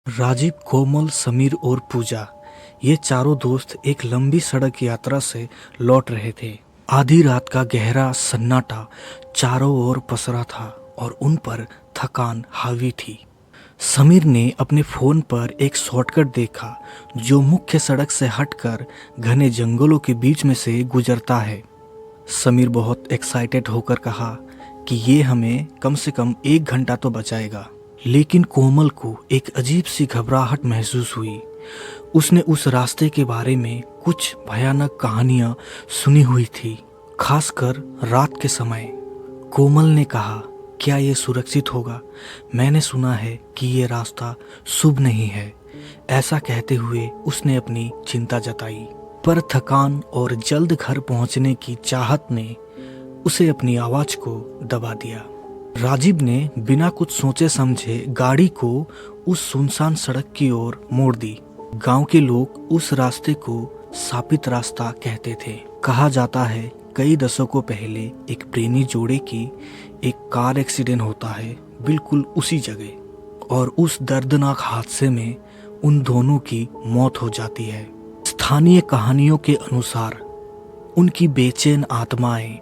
राजीव, कोमल, समीर और पूजा ये चारों दोस्त एक लंबी सड़क यात्रा से लौट रहे थे। आधी रात का गहरा सन्नाटा चारों ओर पसरा था और उन पर थकान हावी थी। समीर ने अपने फोन पर एक शॉर्टकट देखा जो मुख्य सड़क से हटकर घने जंगलों के बीच में से गुजरता है। समीर बहुत एक्साइटेड होकर कहा कि ये हमें कम से कम 1 घंटा तो बचाएगा। लेकिन कोमल को एक अजीब सी घबराहट महसूस हुई। उसने उस रास्ते के बारे में कुछ भयानक कहानियां सुनी हुई थी, खासकर रात के समय। कोमल ने कहा, क्या ये सुरक्षित होगा? मैंने सुना है कि ये रास्ता शुभ नहीं है। ऐसा कहते हुए उसने अपनी चिंता जताई, पर थकान और जल्द घर पहुंचने की चाहत ने उसे अपनी आवाज को दबा दिया। राजीव ने बिना कुछ सोचे समझे गाड़ी को उस सुनसान सड़क की ओर मोड़ दी। गांव के लोग उस रास्ते को शापित रास्ता कहते थे। कहा जाता है कई दशकों पहले एक प्रेमी जोड़े की एक कार एक्सीडेंट होता है बिल्कुल उसी जगह, और उस दर्दनाक हादसे में उन दोनों की मौत हो जाती है। स्थानीय कहानियों के अनुसार उनकी बेचैन आत्माएं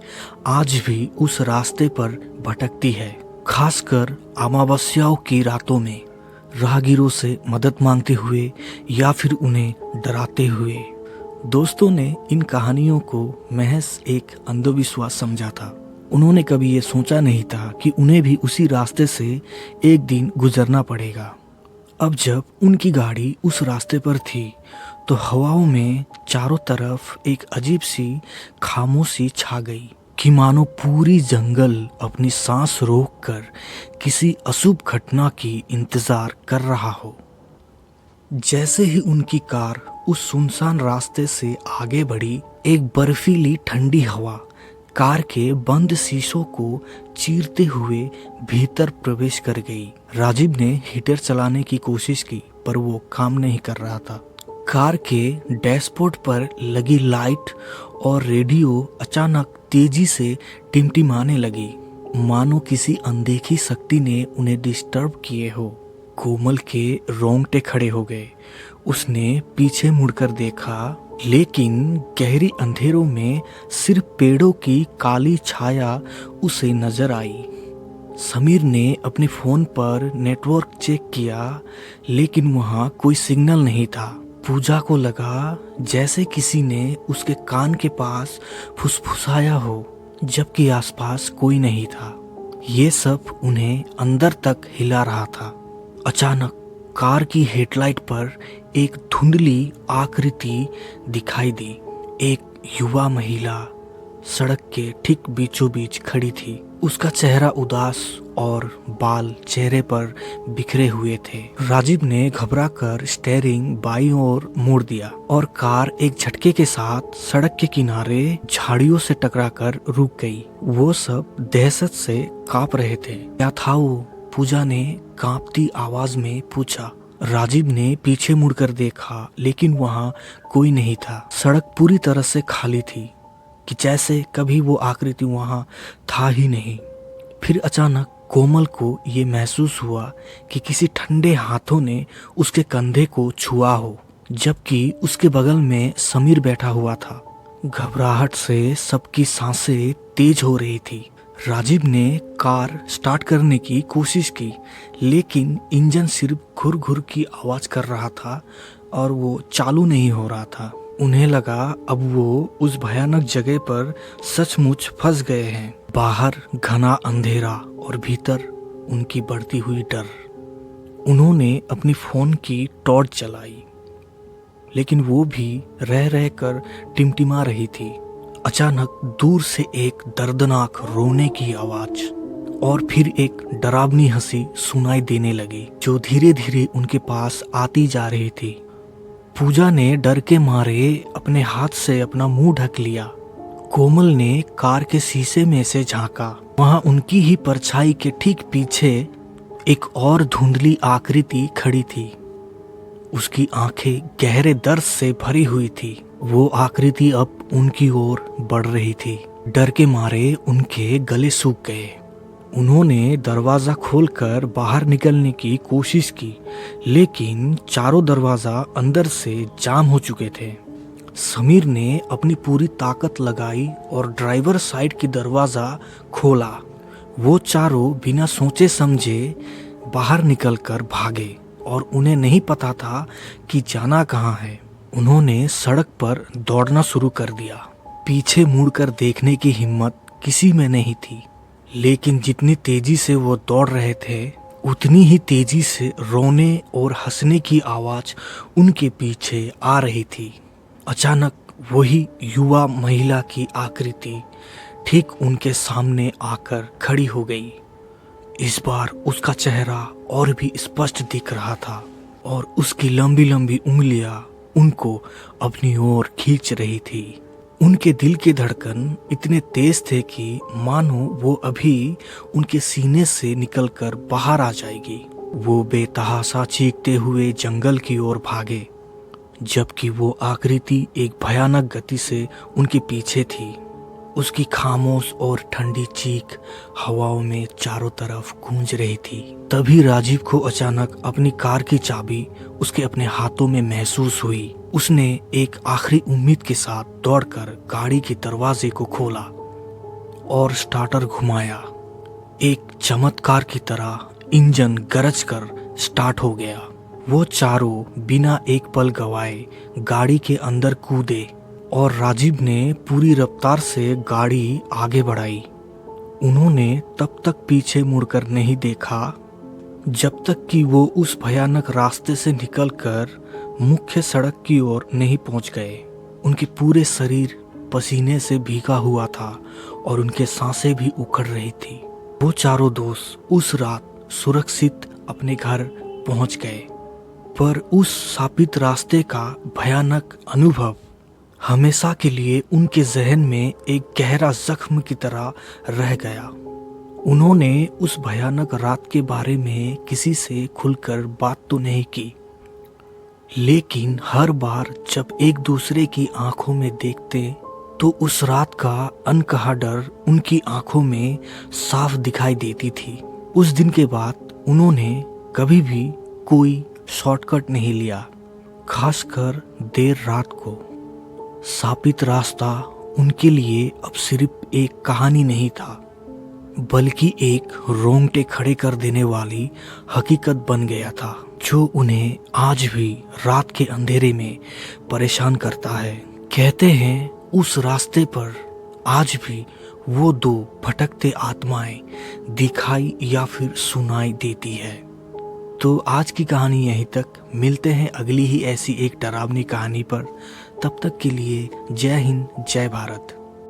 आज भी उस रास्ते पर भटकती है, खासकर अमावस्याओं की रातों में, राहगीरों से मदद मांगते हुए या फिर उन्हें डराते हुए। दोस्तों ने इन कहानियों को महज एक अंधविश्वास समझा था। उन्होंने कभी ये सोचा नहीं था कि उन्हें भी उसी रास्ते से एक दिन गुजरना पड़ेगा। अब जब उनकी गाड़ी उस रास्ते पर थी तो हवाओं में चारों तरफ एक अजीब सी खामोशी छा गई कि मानो पूरी जंगल अपनी सांस रोककर किसी अशुभ घटना की इंतजार कर रहा हो। जैसे ही उनकी कार उस सुनसान रास्ते से आगे बढ़ी, एक बर्फीली ठंडी हवा कार के बंद शीशों को चीरते हुए भीतर प्रवेश कर गई। राजीव ने हीटर चलाने की कोशिश की, पर वो काम नहीं कर रहा था। कार के डैशबोर्ड पर लगी लाइट और रेडियो अचानक तेजी से टिमटिमाने लगी, मानो किसी अनदेखी शक्ति ने उन्हें डिस्टर्ब किए हो। कोमल के रोंगटे खड़े हो गए। उसने पीछे मुड़कर देखा, लेकिन गहरी अंधेरों में सिर्फ पेड़ों की काली छाया उसे नजर आई। समीर ने अपने फोन पर नेटवर्क चेक किया, लेकिन वहां कोई सिग्नल नहीं था। पूजा को लगा जैसे किसी ने उसके कान के पास फुसफुसाया हो, जबकि आसपास कोई नहीं था। ये सब उन्हें अंदर तक हिला रहा था। अचानक कार की हेडलाइट पर एक धुंधली आकृति दिखाई दी। एक युवा महिला सड़क के ठीक बीचों बीच खड़ी थी। उसका चेहरा उदास और बाल चेहरे पर बिखरे हुए थे। राजीव ने घबराकर स्टीयरिंग बाईं ओर मोड़ दिया और कार एक झटके के साथ सड़क के किनारे झाड़ियों से टकराकर रुक गई। वो सब दहशत से कांप रहे थे। क्या था वो? पूजा ने कांपती आवाज में पूछा। राजीव ने पीछे मुड़कर देखा, लेकिन वहां कोई नहीं था। सड़क पूरी तरह से खाली थी, कि जैसे कभी वो आकृति वहां था ही नहीं। फिर अचानक कोमल को ये महसूस हुआ कि किसी ठंडे हाथों ने उसके कंधे को छुआ हो, जबकि उसके बगल में समीर बैठा हुआ था। घबराहट से सबकी सांसें तेज हो रही थी। राजीव ने कार स्टार्ट करने की कोशिश की, लेकिन इंजन सिर्फ घुर घुर की आवाज कर रहा था और वो चालू नहीं हो रहा था। उन्हें लगा अब वो उस भयानक जगह पर सचमुच फंस गए हैं। बाहर घना अंधेरा और भीतर उनकी बढ़ती हुई डर। उन्होंने अपनी फोन की टॉर्च जलाई, लेकिन वो भी रह रह कर टिमटिमा रही थी। अचानक दूर से एक दर्दनाक रोने की आवाज और फिर एक डरावनी हंसी सुनाई देने लगी, जो धीरे धीरे उनके पास आती जा रही थी। पूजा ने डर के मारे अपने हाथ से अपना मुंह ढक लिया। कोमल ने कार के शीशे में से झांका। वहां उनकी ही परछाई के ठीक पीछे एक और धुंधली आकृति खड़ी थी। उसकी आंखें गहरे दर्द से भरी हुई थी। वो आकृति अब उनकी ओर बढ़ रही थी। डर के मारे उनके गले सूख गए। उन्होंने दरवाज़ा खोलकर बाहर निकलने की कोशिश की, लेकिन चारों दरवाज़ा अंदर से जाम हो चुके थे। समीर ने अपनी पूरी ताकत लगाई और ड्राइवर साइड की दरवाज़ा खोला। वो चारों बिना सोचे समझे बाहर निकलकर भागे और उन्हें नहीं पता था कि जाना कहाँ है। उन्होंने सड़क पर दौड़ना शुरू कर दिया। पीछे मुड़कर देखने की हिम्मत किसी में नहीं थी, लेकिन जितनी तेजी से वो दौड़ रहे थे उतनी ही तेजी से रोने और हंसने की आवाज़ उनके पीछे आ रही थी। अचानक वही युवा महिला की आकृति ठीक उनके सामने आकर खड़ी हो गई। इस बार उसका चेहरा और भी स्पष्ट दिख रहा था और उसकी लंबी लंबी उंगलियां उनको अपनी ओर खींच रही थी। उनके दिल के धड़कन इतने तेज थे कि मानो वो अभी उनके सीने से निकलकर बाहर आ जाएगी। वो बेतहाशा चीखते हुए जंगल की ओर भागे, जबकि वो आकृति एक भयानक गति से उनके पीछे थी। उसकी खामोश और ठंडी चीख हवाओं में चारों तरफ गूंज रही थी। तभी राजीव को अचानक अपनी कार की चाबी उसके अपने हाथों में महसूस हुई। उसने एक आखिरी उम्मीद के साथ दौड़कर गाड़ी के दरवाजे को खोला और स्टार्टर घुमाया। एक चमत्कार की तरह इंजन गरजकर स्टार्ट हो गया। वो चारों बिना एक पल गवाए गाड़ी के अंदर कूदे और राजीव ने पूरी रफ्तार से गाड़ी आगे बढ़ाई। उन्होंने तब तक पीछे मुड़कर नहीं देखा जब तक कि वो उस भयानक रास्ते से निकलकर मुख्य सड़क की ओर नहीं पहुंच गए। उनके पूरे शरीर पसीने से भीगा हुआ था और उनके सांसें भी उखड़ रही थी। वो चारों दोस्त उस रात सुरक्षित अपने घर पहुंच गए, पर उस शापित रास्ते का भयानक अनुभव हमेशा के लिए उनके जहन में एक गहरा जख्म की तरह रह गया। उन्होंने उस भयानक रात के बारे में किसी से खुलकर बात तो नहीं की, लेकिन हर बार जब एक दूसरे की आंखों में देखते तो उस रात का अनकहा डर उनकी आंखों में साफ दिखाई देती थी। उस दिन के बाद उन्होंने कभी भी कोई शॉर्टकट नहीं लिया, खासकर देर रात को। शापित रास्ता उनके लिए अब सिर्फ एक कहानी नहीं था, बल्कि एक रोंगटे खड़े कर देने वाली हकीकत बन गया था, जो उन्हें आज भी रात के अंधेरे में परेशान करता है। कहते हैं उस रास्ते पर आज भी वो दो भटकते आत्माएं दिखाई या फिर सुनाई देती है। तो आज की कहानी यहीं तक। मिलते हैं अगली ही ऐसी एक डरावनी कहानी पर। तब तक के लिए जय हिंद, जय भारत।